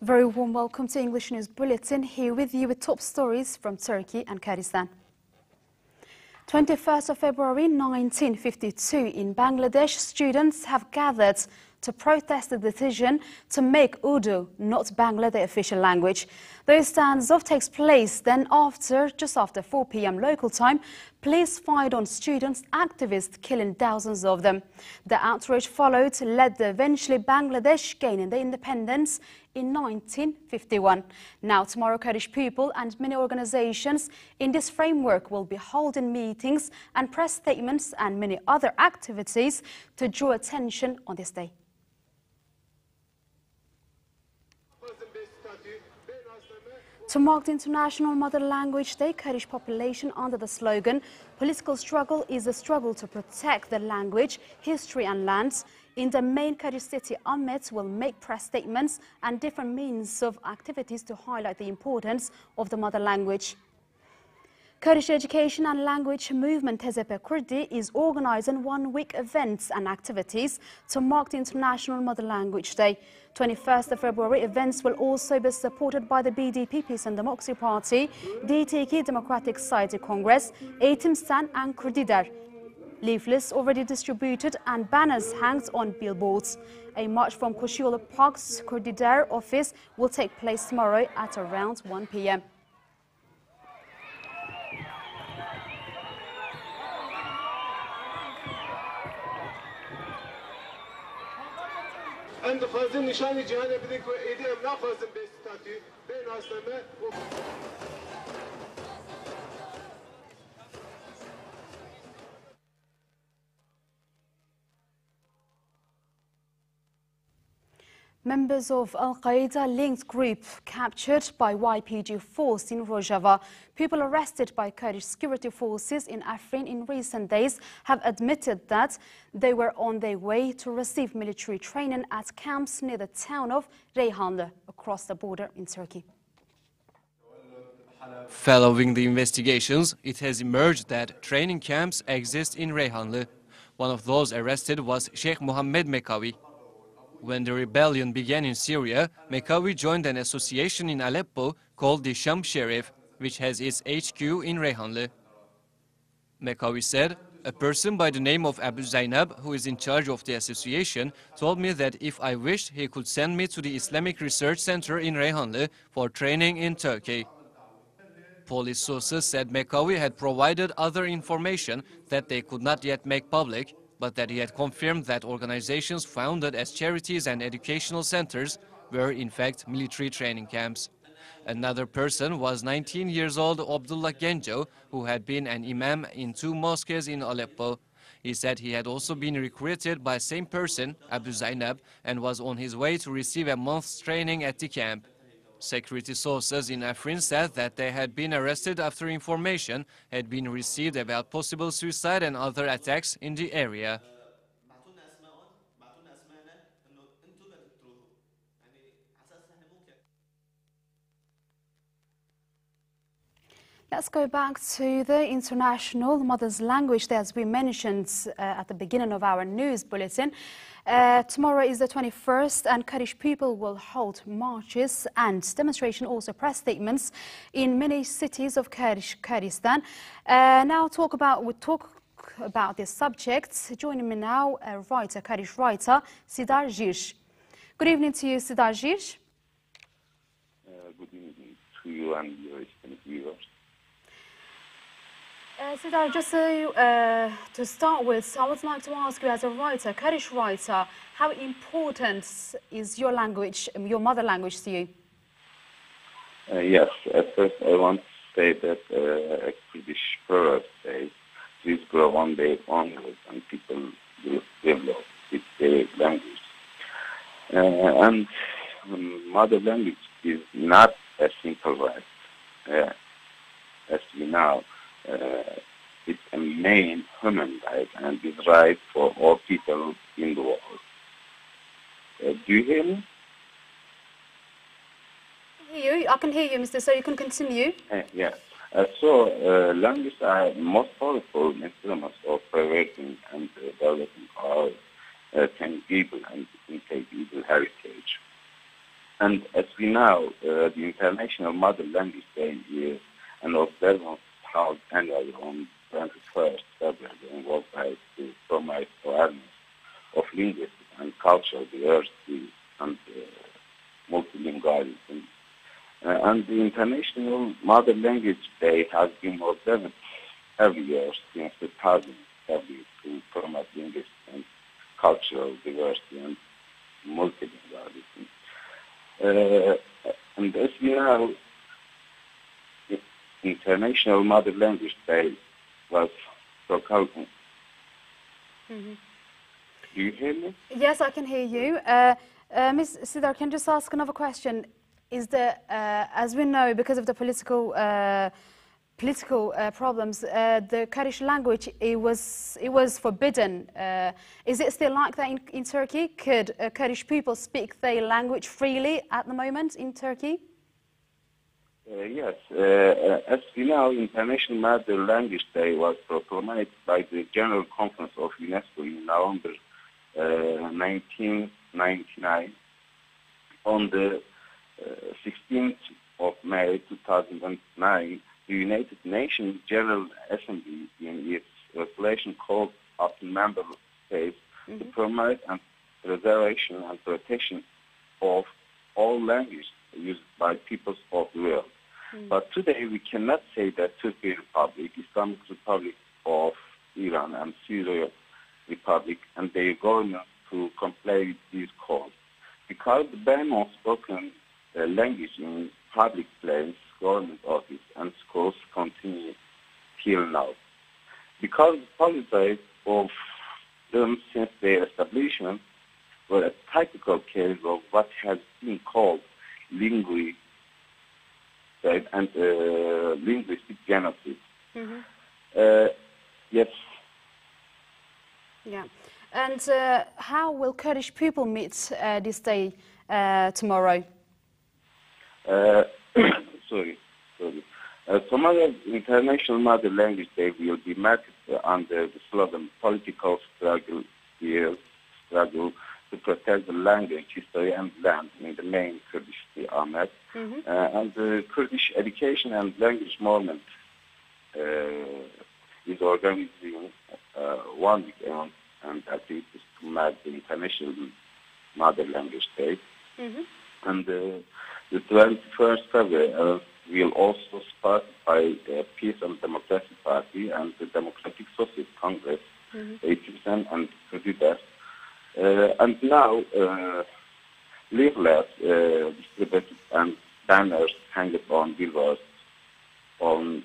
Very warm welcome to English News Bulletin, here with you with top stories from Turkey and Kurdistan. 21st of February 1952 in Bangladesh, students have gathered to protest the decision to make Urdu not Bangla the official language. The standoff takes place then just after 4 p.m. local time. Police fired on students, activists killing thousands of them. The outrage followed led to eventually Bangladesh gaining their independence in 1951. Now, tomorrow, Kurdish people and many organizations in this framework will be holding meetings and press statements and many other activities to draw attention on this day. To mark the International Mother Language Day, Kurdish population under the slogan, "Political struggle is a struggle to protect the language, history and lands," in the main Kurdish city, Ahmet will make press statements and different means of activities to highlight the importance of the mother language. Kurdish Education and Language Movement Tezepe Kurdi is organizing one-week events and activities to mark the International Mother Language Day. 21st of February events will also be supported by the BDP Peace and Democracy Party, DTK Democratic Society Congress, Eğitim Sen and Kurdider. Leaflets already distributed and banners hanged on billboards. A march from Koşuyolu Park's Kurdider office will take place tomorrow at around 1 p.m. Members of Al-Qaeda-linked group captured by YPG force in Rojava. People arrested by Kurdish security forces in Afrin in recent days have admitted that they were on their way to receive military training at camps near the town of Reyhanlı, across the border in Turkey. Following the investigations, it has emerged that training camps exist in Reyhanlı. One of those arrested was Sheikh Mohammed Mekawi. When the rebellion began in Syria, Mekawi joined an association in Aleppo called the Sham Sherif, which has its HQ in Reyhanlı. Mekawi said, "A person by the name of Abu Zainab, who is in charge of the association, told me that if I wished, he could send me to the Islamic Research Center in Reyhanlı for training in Turkey." Police sources said Mekawi had provided other information that they could not yet make public, but that he had confirmed that organizations founded as charities and educational centers were in fact military training camps. Another person was 19 years old Abdullah Genco, who had been an imam in 2 mosques in Aleppo. He said he had also been recruited by same person, Abu Zainab, and was on his way to receive a month's training at the camp. Security sources in Afrin said that they had been arrested after information had been received about possible suicide and other attacks in the area. Let's go back to the International Mother's Language Day, as we mentioned at the beginning of our news bulletin. Tomorrow is the 21st, and Kurdish people will hold marches and demonstrations, also press statements in many cities of Kurdistan. Now we'll talk about this subject. Joining me now, a writer, Kurdish writer, Sidar Jirsh. Good evening to you, Sidar Jirsh. Good evening to you and your esteemed viewers. Sidar, just to start with, I would like to ask you, as a writer, Kurdish writer, how important is your language, your mother language, to you? Yes, at first I want to say that a Kurdish proverb says, "Trees grow one day onwards and people will develop with their language." And mother language is not a simple word. As we know, it's a main human right and is right for all people in the world. Do you hear me? I can hear you, Mr. So you can continue. Yes. Languages are most powerful instruments of preserving and developing our tangible and intangible heritage. And as we know, the International Mother Language Day is an observance held annually on 21st February worldwide to promote awareness of linguistic and cultural diversity and multilingualism. And the International Mother Language Day has been observed every year since 2007 to promote linguistic and cultural diversity and multilingualism. And as we know, the International Mother Language Day was proclaimed. Mm-hmm. Do you hear me? Yes, I can hear you. Ms. Sidar, can I just ask another question? Is there, as we know, because of the political problems, the Kurdish language, it was forbidden. Is it still like that in Turkey? Could Kurdish people speak their language freely at the moment in Turkey? Yes. As we know, International Mother Language Day was proclaimed by the General Conference of UNESCO in November 1999. On the 16th of May 2009, the United Nations General Assembly, in its resolution, called upon member states to promote and preservation and protection of all languages used by peoples of the world. But today we cannot say that Turkey Republic, Islamic Republic of Iran, and Syria Republic and their government to comply with these calls, because the ban on spoken language in public places, government office, and schools continue till now. Because the policies of them since their establishment were a typical case of what has been called linguistic and linguistic genocide. Yes. Yeah. And how will Kurdish people meet this day tomorrow? Tomorrow's International Mother Language Day will be marked under the slogan "Political Struggle to Protect the Language, History and Land" in the main Kurdish city, Ahmed. And the Kurdish Education and Language Movement is organizing one weekend and activities to mark the International Mother Language Day. And the 21st February will also start by the Peace and Democracy Party and the Democratic Socialist Congress, ATSM and Kurdidas. And now leaflets distributed and banners hanging on billboards on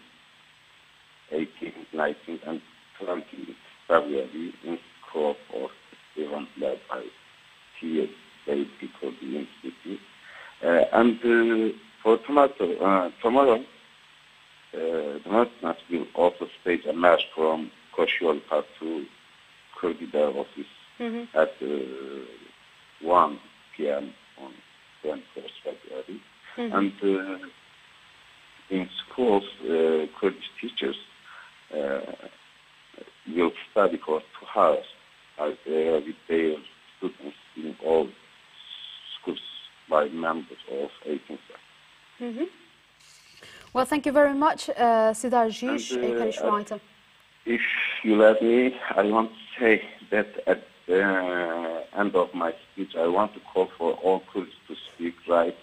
18th, 19th and 20th February in scope of event led by TSA people in the city. And for tomorrow, the Mercenaries will also stage a march from Koşyolka to Kurdida office at 1 p.m. on 21st February. And in schools, Kurdish teachers will study for 2 hours as with their students in all schools by members of 18th. Well, thank you very much, Sidar Jish, a Kurdish writer. If you let me, I want to say that at the end of my speech, I want to call for all Kurds to speak, write,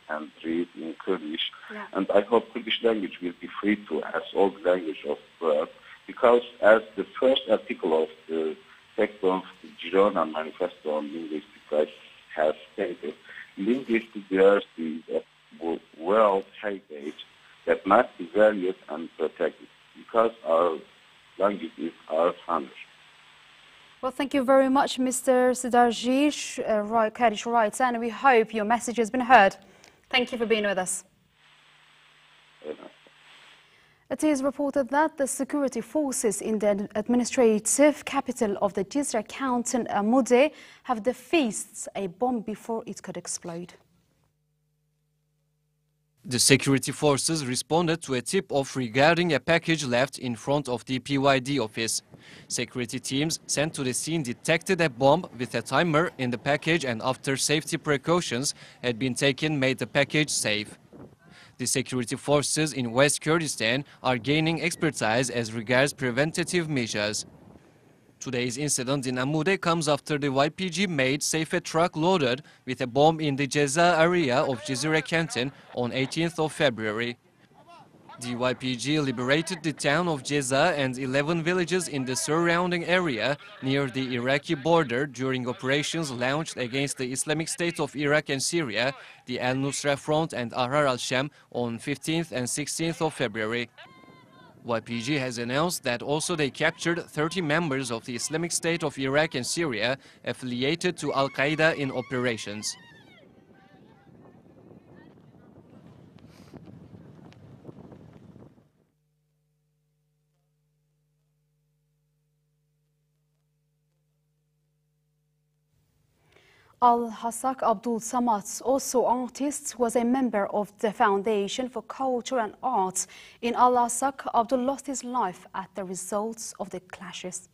and read in Kurdish. And I hope Kurdish language will be free to as all language of the world, because as the first article of the text of the Girona Manifesto on Linguistic Rights has stated, linguistic diversity is a world heritage that must be valued and protected, because our language is our honor. Well, thank you very much, Mr. Sidar Jish, Kurdish writer, and we hope your message has been heard. Thank you for being with us. It is reported that the security forces in the administrative capital of the Jizre County, Amude, have defused a bomb before it could explode. The security forces responded to a tip-off regarding a package left in front of the PYD office. Security teams sent to the scene detected a bomb with a timer in the package, and after safety precautions had been taken, made the package safe. The security forces in West Kurdistan are gaining expertise as regards preventative measures. Today's incident in Amude comes after the YPG made safe a truck loaded with a bomb in the Ceza area of Cizre Canton on 18th of February. The YPG liberated the town of Ceza and 11 villages in the surrounding area near the Iraqi border during operations launched against the Islamic State of Iraq and Syria, the Al-Nusra Front and Ahrar al-Sham on 15th and 16th of February. YPG has announced that also they captured 30 members of the Islamic State of Iraq and Syria affiliated to Al-Qaeda in operations. Al-Hassak Abdul Samad, also artist, was a member of the Foundation for Culture and Arts. In Al-Hassak, Abdul lost his life at the results of the clashes.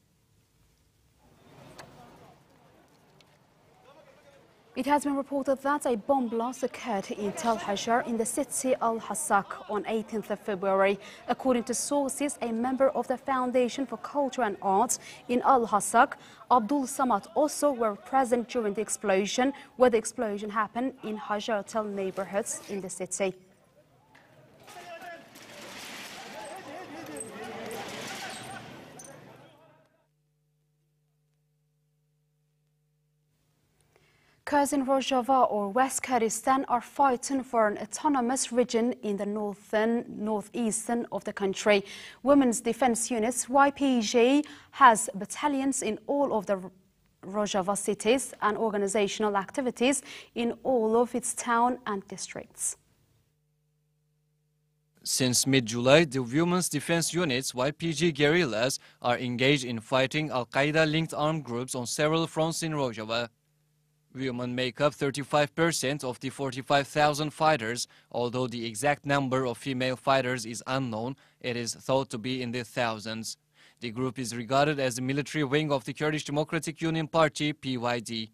It has been reported that a bomb blast occurred in Tel Hajar in the city Al-Hassak on 18th of February. According to sources, a member of the Foundation for Culture and Arts in Al-Hassak, Abdul Samad, also were present during the explosion, where the explosion happened in Hajar Tel neighborhoods in the city. Kurds in Rojava or West Kurdistan are fighting for an autonomous region in the northeastern of the country. Women's Defense Units, YPG, has battalions in all of the Rojava cities and organizational activities in all of its towns and districts. Since mid-July, the Women's Defense Units, YPG guerrillas, are engaged in fighting Al-Qaeda-linked armed groups on several fronts in Rojava. Women make up 35% of the 45,000 fighters. Although the exact number of female fighters is unknown, it is thought to be in the thousands. The group is regarded as the military wing of the Kurdish Democratic Union Party, PYD.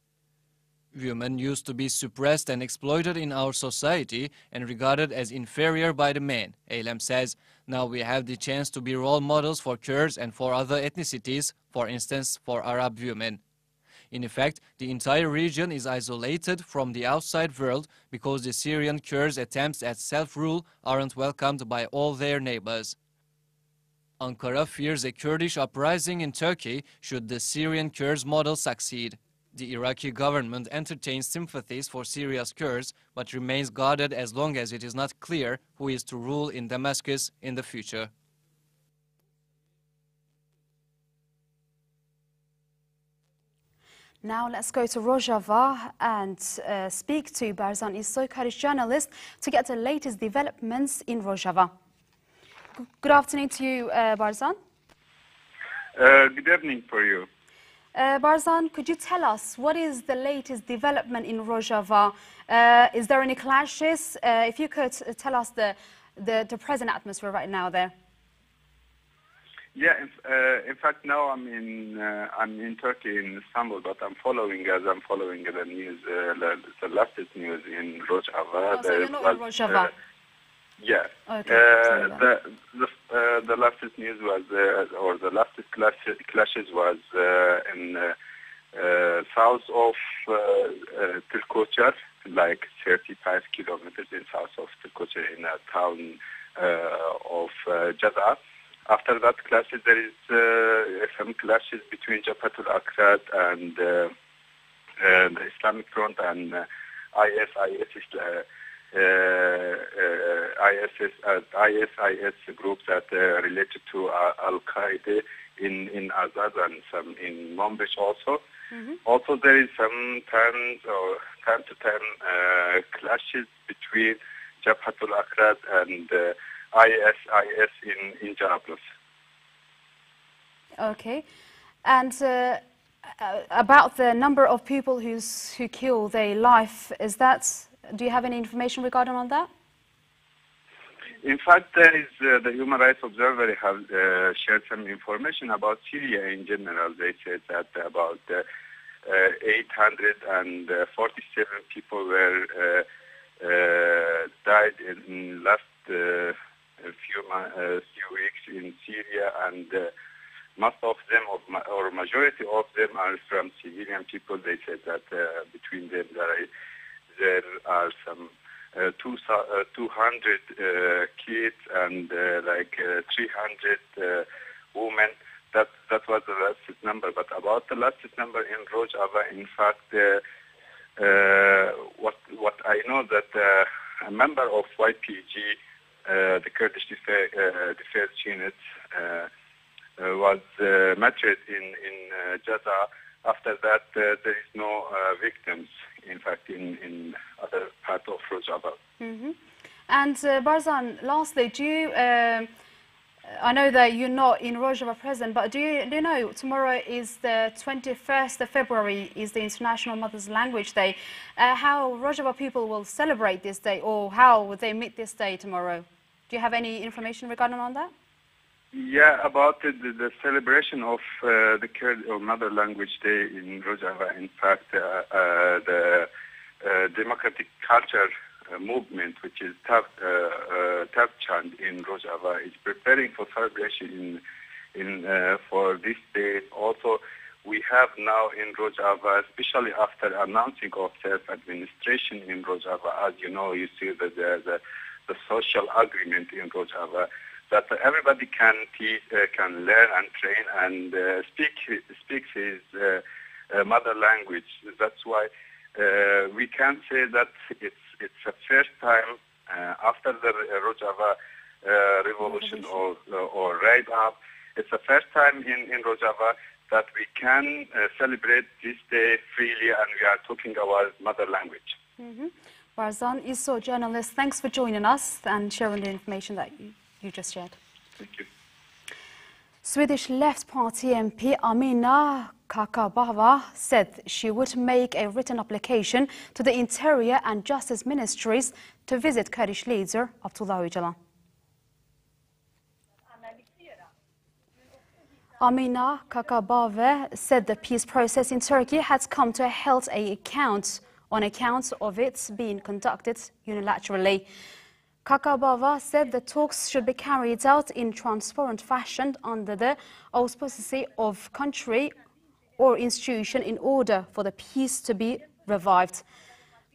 Women used to be suppressed and exploited in our society and regarded as inferior by the men, Eylem says. Now we have the chance to be role models for Kurds and for other ethnicities, for instance, for Arab women. In effect, the entire region is isolated from the outside world because the Syrian Kurds' attempts at self-rule aren't welcomed by all their neighbors. Ankara fears a Kurdish uprising in Turkey should the Syrian Kurds model succeed. The Iraqi government entertains sympathies for Syria's Kurds, but remains guarded as long as it is not clear who is to rule in Damascus in the future. Now let's go to Rojava and speak to Barzan Isoy, Kurdish journalist, to get the latest developments in Rojava. Good afternoon to you, Barzan. Good evening for you. Barzan, could you tell us what is the latest development in Rojava? Is there any clashes? If you could tell us the present atmosphere right now there. Yeah, in fact, now I'm in Turkey, in Istanbul, but I'm following the news, the latest news in Rojava. Oh, so you're not in Rojava? Yeah. Okay. The latest news was, or the latest clashes was in south of Tilkocher, like 35 kilometers in south of Tilkocher, in a town of Ceza. After that clashes, there is some clashes between Jabhat al-Akrad and the Islamic Front and ISIS groups that related to Al-Qaeda in Azad and some in Manbij also. Mm-hmm. Also, there is some time to time clashes between Jabhat al-Akrad and ISIS in Jarablus. Okay, and about the number of people who kill their life, do you have any information regarding on that? In fact, there is, the Human Rights Observer have shared some information about Syria in general. They said that about 847 people were died in last few weeks in Syria, and most of them, or majority of them, are from civilian people. They said that between them there are some 200 kids and like 300 women. That was the last number. But about the last number in Rojava, in fact, what I know that a member of YPG, the Kurdish Defense Unit, was martyred in Jaza. After that, there is no victims, in fact, in other part of Rojava. Mm-hmm. And Barzan, lastly, do you, I know that you're not in Rojava present, but do you know tomorrow is the 21st of February, is the International Mother's Language Day. How Rojava people will celebrate this day, or how would they meet this day tomorrow? Do you have any information regarding on that? Yeah, about the celebration of the Kurd or Mother Language Day in Rojava. In fact, the Democratic Culture Movement, which is Tabchand in Rojava, is preparing for celebration for this day. Also, we have now in Rojava, especially after announcing of self-administration in Rojava, as you know, you see that the social agreement in Rojava, that everybody can teach, can learn and train and speak his mother language. That's why we can say that it's the first time after the Rojava revolution or raid up. It's the first time in Rojava that we can celebrate this day freely, and we are talking our mother language. Mm-hmm. Barzan Isso, journalist, thanks for joining us and sharing the information that you just shared. Thank you. Swedish Left Party MP Amina Kakabava said she would make a written application to the Interior and Justice Ministries to visit Kurdish leader Abdullah Öcalan. Amina Kakabava said the peace process in Turkey has come to a halt on account of it being conducted unilaterally. Kakabava said the talks should be carried out in transparent fashion under the auspices of country or institution in order for the peace to be revived.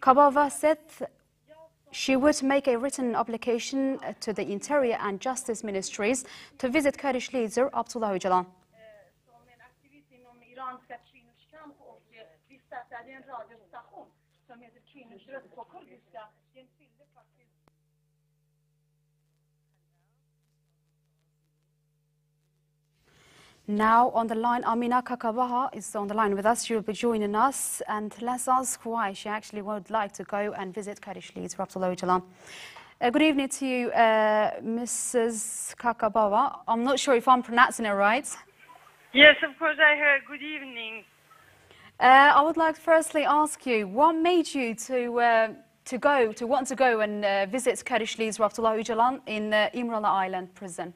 Kakabava said she would make a written application to the Interior and Justice Ministries to visit Kurdish leader Abdullah Öcalan. Now on the line, Amina Kakabava is on the line with us. She will be joining us, and let's ask why she actually would like to go and visit Kurdish leader Abdullah Öcalan. Good evening to you, Mrs. Kakabava. I'm not sure if I'm pronouncing it right. Yes, of course I heard. Good evening. I would like to firstly ask you, what made you to want to go and visit Kurdish leader Abdullah Öcalan in İmralı Island prison?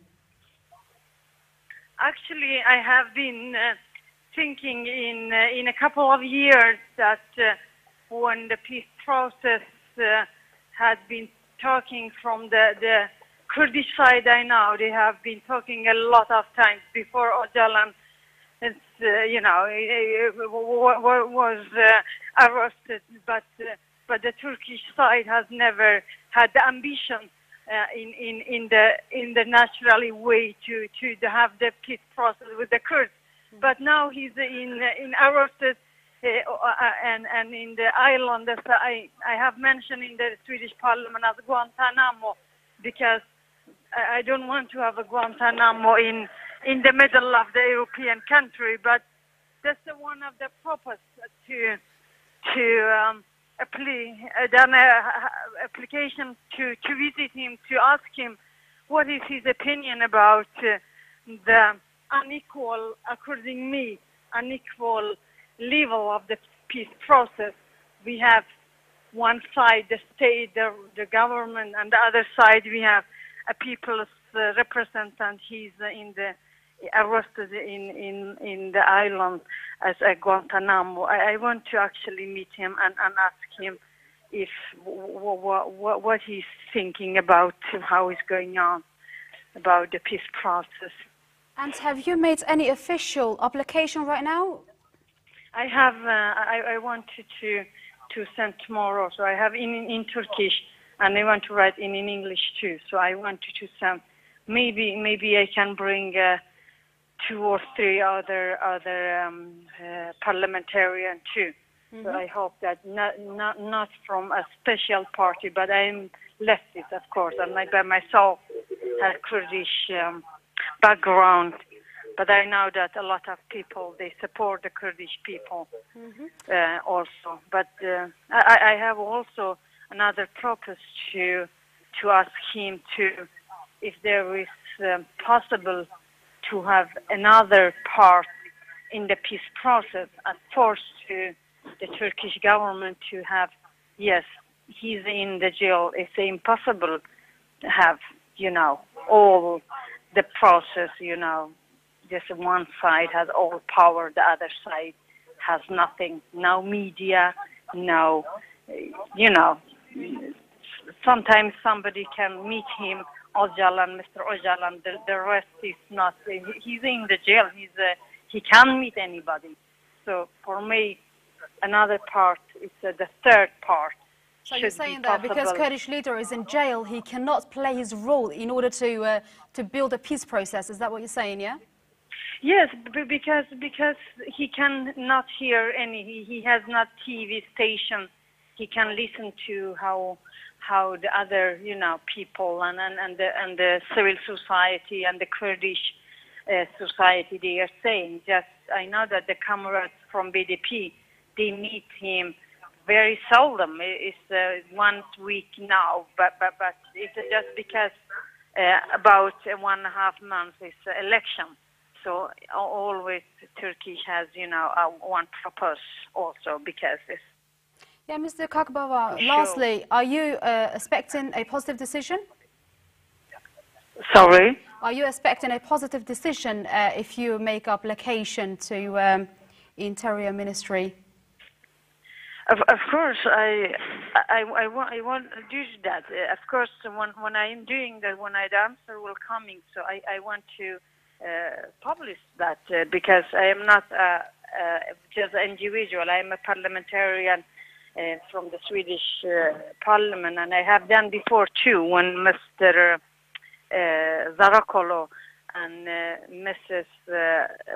Actually, I have been thinking in a couple of years that when the peace process had been talking from the Kurdish side, I know they have been talking a lot of times before Öcalan, was arrested, but the Turkish side has never had the ambition in the naturally way to have the peace process with the Kurds. But now he's in arrested and in the island that I have mentioned in the Swedish Parliament as Guantanamo, because I don't want to have a Guantanamo in the middle of the European country. But that's one of the purpose to application to visit him, to ask him what is his opinion about the unequal, according me, unequal level of the peace process. We have one side, the state, the government, and the other side we have a people's representative. He's arrested in the island as a Guantanamo. I want to actually meet him and ask him if what he's thinking about how it's going on about the peace process. And have you made any official application right now? I have. I wanted to send tomorrow. So I have in Turkish, and I want to write in English too. So I wanted to send. Maybe I can bring 2 or 3 other parliamentarians too. Mm-hmm. So I hope that not from a special party, but I'm leftist, of course. I'm like by myself have Kurdish background, but I know that a lot of people they support the Kurdish people also. But I have also another purpose to ask him to if there is possible to have another part in the peace process and force to the Turkish government to have, yes, he's in the jail. It's impossible to have, all the process, just one side has all power, the other side has nothing. No media, no, sometimes somebody can meet him, Öcalan, Mr. Öcalan, the rest is not, he's in the jail, he can't meet anybody. So for me, another part is the third part. So you're saying that because Kurdish leader is in jail, he cannot play his role in order to build a peace process. Is that what you're saying, yeah? Yes, because he can not hear any, he has not TV station. He can listen to how the other, people and the civil society and the Kurdish society, they are saying. Just, I know that the comrades from BDP, they meet him very seldom. It's once a week now, but it's just because about 1.5 months is election. So always Turkey has, one purpose also because it's. Yeah, Mr. Kakbaba, lastly, are you expecting a positive decision? Sorry? Are you expecting a positive decision if you make application to Interior Ministry? Of course, I want to do that. Of course, when I am doing that, when the answer will coming, so I want to publish that because I am not just an individual. I am a parliamentarian from the Swedish Parliament, and I have done before too when Mr. Zarakolo and Mrs.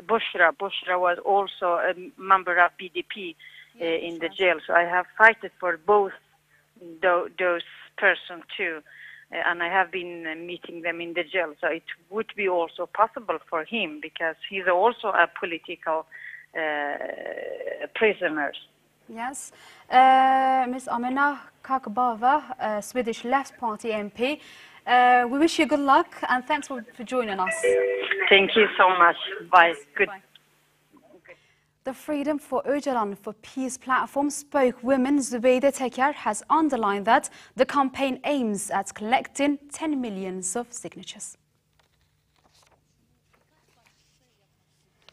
Bushra was also a member of BDP in the jail. So I have fighted for both those persons too, and I have been meeting them in the jail. So it would be also possible for him because he's also a political prisoner. Yes. Ms. Amina Kakbaba, Swedish Left Party MP. We wish you good luck and thanks for joining us. Thank you so much. Bye. Good. Bye. The Freedom for Öcalan for Peace platform spokeswoman Zübeyde Teker has underlined that the campaign aims at collecting 10 million of signatures.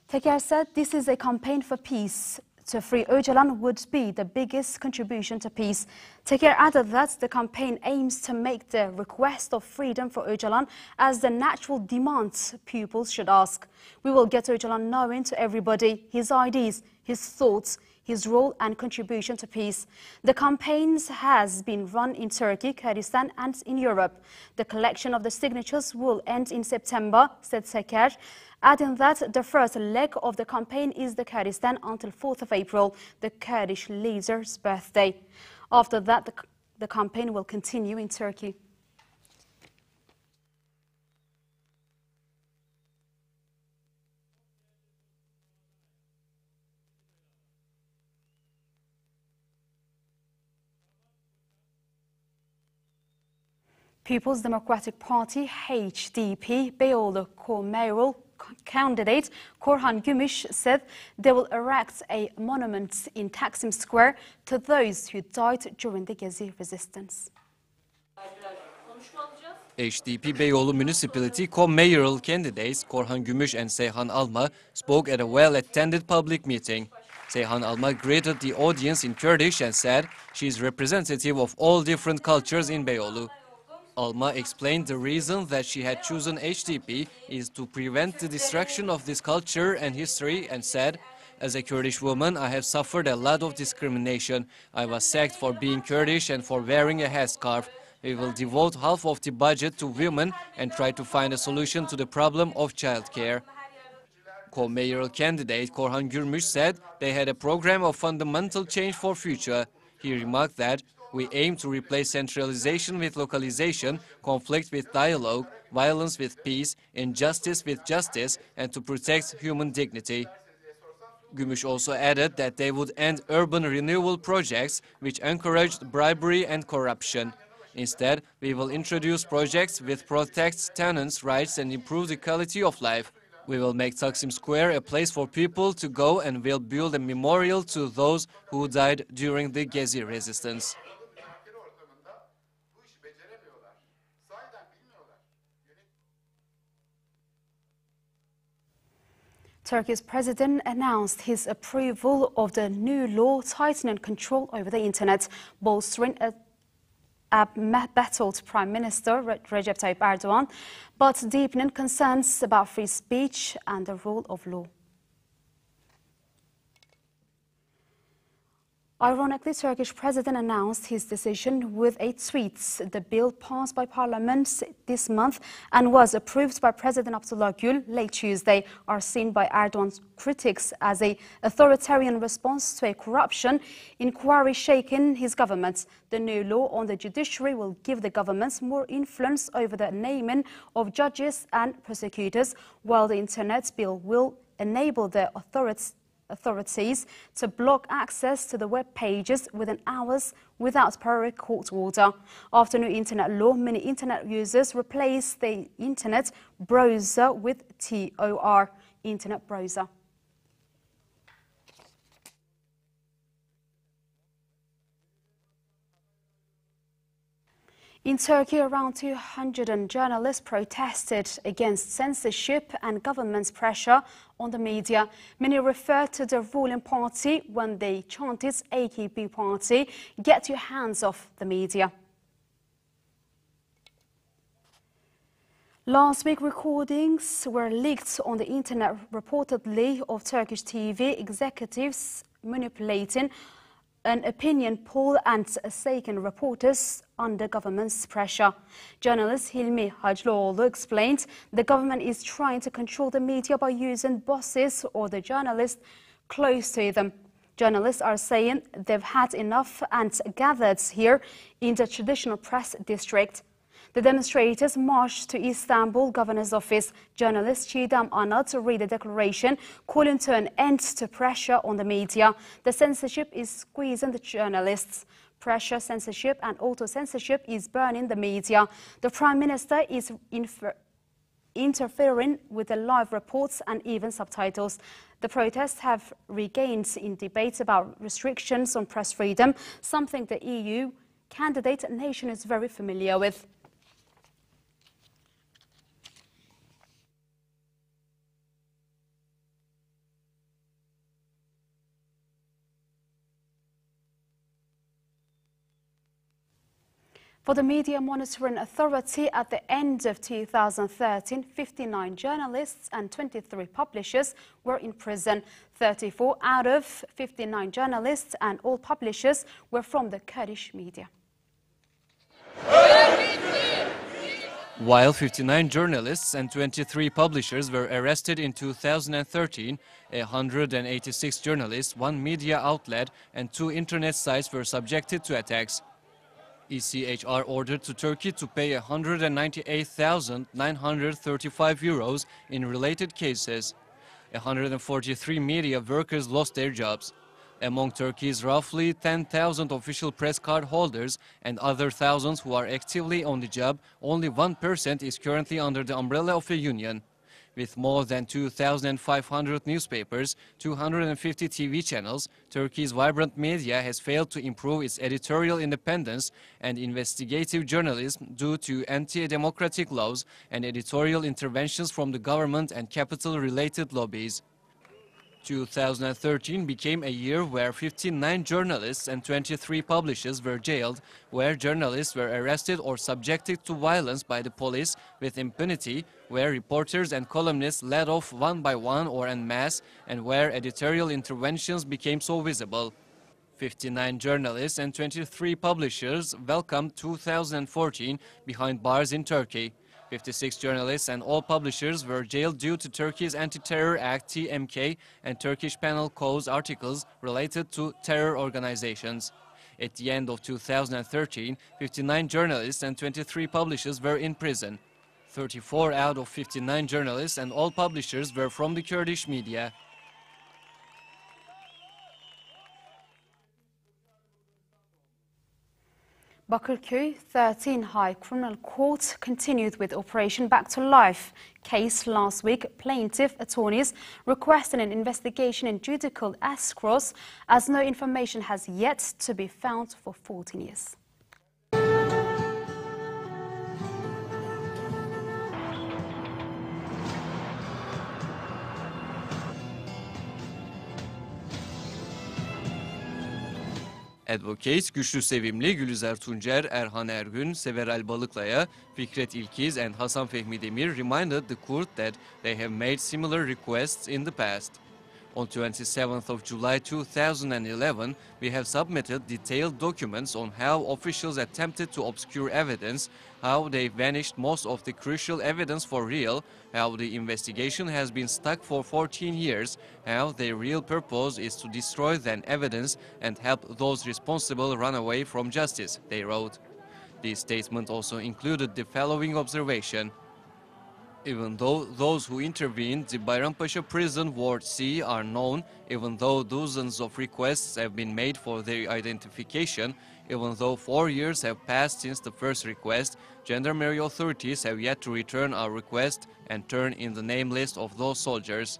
Teker said this is a campaign for peace. To free Öcalan would be the biggest contribution to peace. Teker added that the campaign aims to make the request of freedom for Öcalan as the natural demand pupils should ask. We will get Öcalan knowing to everybody his ideas, his thoughts, his role and contribution to peace. The campaign has been run in Turkey, Kurdistan and in Europe. The collection of the signatures will end in September, said Teker, adding that the first leg of the campaign is the Kurdistan until 4th of April, the Kurdish leader's birthday. After that, the campaign will continue in Turkey. People's Democratic Party, HDP, Beyoğlu mayoral candidate Korhan Gümüş said they will erect a monument in Taksim Square to those who died during the Gezi resistance. HDP Beyoğlu Municipality co-mayoral candidates Korhan Gümüş and Seyhan Alma spoke at a well-attended public meeting. Seyhan Alma greeted the audience in Kurdish and said she is representative of all different cultures in Beyoğlu. Alma explained the reason that she had chosen HDP is to prevent the destruction of this culture and history and said, "As a Kurdish woman, I have suffered a lot of discrimination. I was sacked for being Kurdish and for wearing a headscarf. We will devote half of the budget to women and try to find a solution to the problem of childcare." Co-mayoral candidate Korhan Gürmüş said they had a program of fundamental change for future. He remarked that we aim to replace centralization with localization, conflict with dialogue, violence with peace, injustice with justice, and to protect human dignity. Gümüş also added that they would end urban renewal projects which encouraged bribery and corruption. Instead, we will introduce projects which protect tenants' rights and improve the quality of life. We will make Taksim Square a place for people to go and will build a memorial to those who died during the Gezi resistance. Turkey's president announced his approval of the new law tightening control over the internet, bolstering a battled Prime Minister Recep Tayyip Erdogan, but deepening concerns about free speech and the rule of law. Ironically, Turkish president announced his decision with a tweet. The bill passed by parliament this month and was approved by President Abdullah Gül late Tuesday are seen by Erdogan's critics as an authoritarian response to a corruption inquiry shaking his government. The new law on the judiciary will give the government more influence over the naming of judges and prosecutors, while the internet bill will enable the authorities to block access to the web pages within hours without prior court order. After new internet law, many internet users replace the internet browser with Tor, internet browser. In Turkey, around 200 journalists protested against censorship and government's pressure on the media. Many referred to the ruling party when they chanted AKP party, "Get your hands off the media." Last week, recordings were leaked on the internet reportedly of Turkish TV executives manipulating an opinion poll and seeking reporters under government's pressure. Journalist Hilmi Hacıoğlu explained the government is trying to control the media by using bosses or the journalists close to them. Journalists are saying they've had enough and gathered here in the traditional press district. The demonstrators marched to Istanbul Governor's Office. Journalist Çiğdem Anat read a declaration calling to an end to pressure on the media. The censorship is squeezing the journalists. Pressure, censorship and auto-censorship is burning the media. The Prime Minister is interfering with the live reports and even subtitles. The protests have regained in debates about restrictions on press freedom, something the EU candidate nation is very familiar with. For the Media Monitoring Authority, at the end of 2013, 59 journalists and 23 publishers were in prison. 34 out of 59 journalists and all publishers were from the Kurdish media. While 59 journalists and 23 publishers were arrested in 2013, 186 journalists, one media outlet and 2 internet sites were subjected to attacks. ECHR ordered to Turkey to pay €198,935 in related cases. 143 media workers lost their jobs. Among Turkey's roughly 10,000 official press card holders and other thousands who are actively on the job, only 1% is currently under the umbrella of a union. With more than 2,500 newspapers, 250 TV channels, Turkey's vibrant media has failed to improve its editorial independence and investigative journalism due to anti-democratic laws and editorial interventions from the government and capital-related lobbies. 2013 became a year where 59 journalists and 23 publishers were jailed, where journalists were arrested or subjected to violence by the police with impunity, where reporters and columnists led off one by one or en masse, and where editorial interventions became so visible. 59 journalists and 23 publishers welcomed 2014 behind bars in Turkey. 56 journalists and all publishers were jailed due to Turkey's Anti-Terror Act (TMK) and Turkish Penal Code's articles related to terror organizations. At the end of 2013, 59 journalists and 23 publishers were in prison. 34 out of 59 journalists and all publishers were from the Kurdish media. Bakırköy 13 High Criminal Court continued with Operation Back to Life case last week. Plaintiff attorneys requested an investigation in judicial escrows as no information has yet to be found for 14 years. Advocates Güçlü Sevimli, Gülüzer Tuncer, Erhan Ergün, Several Balıklı'ya, Fikret İlkiz and Hasan Fehmi Demir reminded the court that they have made similar requests in the past. On 27th of July 2011, we have submitted detailed documents on how officials attempted to obscure evidence, how they vanished most of the crucial evidence for real, how the investigation has been stuck for 14 years, how their real purpose is to destroy that evidence and help those responsible run away from justice, they wrote. The statement also included the following observation. Even though those who intervened the Bayrampaşa prison Ward C are known, even though dozens of requests have been made for their identification, even though 4 years have passed since the first request, gendarmerie authorities have yet to return our request and turn in the name list of those soldiers.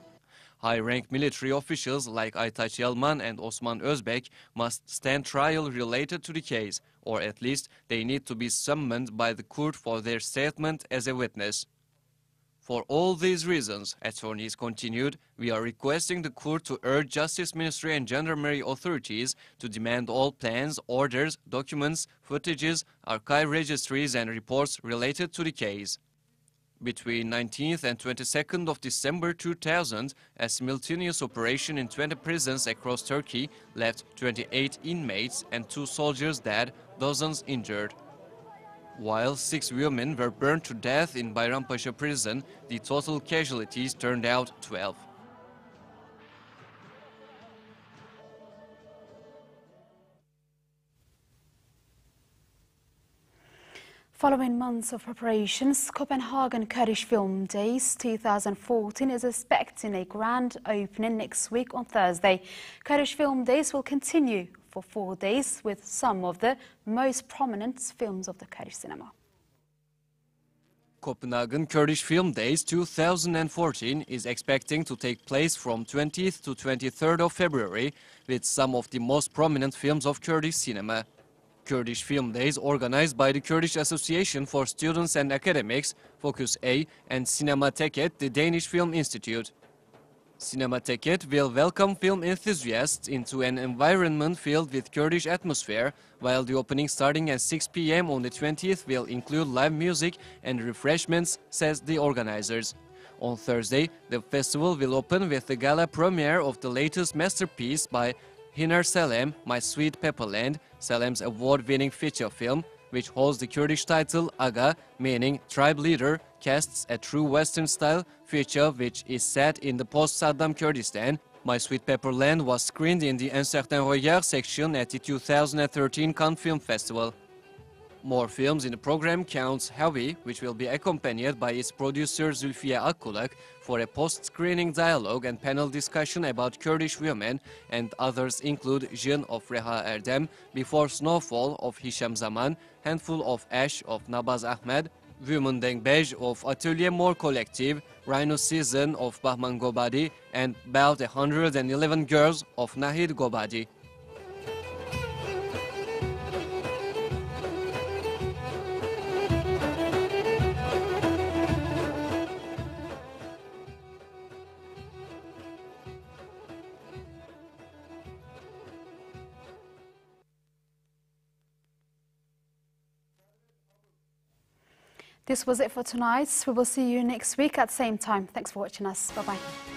High-rank military officials like Aytaç Yalman and Osman Özbek must stand trial related to the case, or at least they need to be summoned by the court for their statement as a witness. For all these reasons, attorneys continued, we are requesting the court to urge Justice Ministry and gendarmerie authorities to demand all plans, orders, documents, footages, archive registries and reports related to the case. Between 19th and 22nd of December 2000, a simultaneous operation in 20 prisons across Turkey left 28 inmates and 2 soldiers dead, dozens injured. While 6 women were burned to death in Bayrampaşa prison, the total casualties turned out 12. Following months of preparations, Copenhagen Kurdish Film Days 2014 is expecting a grand opening next week on Thursday. Kurdish Film Days will continue for 4 days with some of the most prominent films of the Kurdish cinema. Copenhagen Kurdish Film Days 2014 is expecting to take place from 20th to 23rd of February with some of the most prominent films of Kurdish cinema. Kurdish Film Days organized by the Kurdish Association for Students and Academics, Focus A, and Cinemateket, the Danish Film Institute. Cinemateket will welcome film enthusiasts into an environment filled with Kurdish atmosphere, while the opening starting at 6 p.m. on the 20th will include live music and refreshments, says the organizers. On Thursday, the festival will open with the gala premiere of the latest masterpiece by Hinar Salem, My Sweet Pepperland, Salem's award-winning feature film, which holds the Kurdish title Aga, meaning tribe leader, casts a true Western-style feature which is set in the post-Saddam Kurdistan. My Sweet Pepperland was screened in the Un Certain Regard section at the 2013 Cannes Film Festival. More films in the program counts Heavy, which will be accompanied by its producer Zülfiye Akkulak for a post-screening dialogue and panel discussion about Kurdish women, and others include Jin of Reha Erdem, Before Snowfall of Hisham Zaman, Handful of Ash of Nabaz Ahmed, Women Dengbej of Atelier Mor Collective, Rhino Season of Bahman Gobadi, and about 111 girls of Nahid Gobadi. This was it for tonight. We will see you next week at the same time. Thanks for watching us. Bye-bye.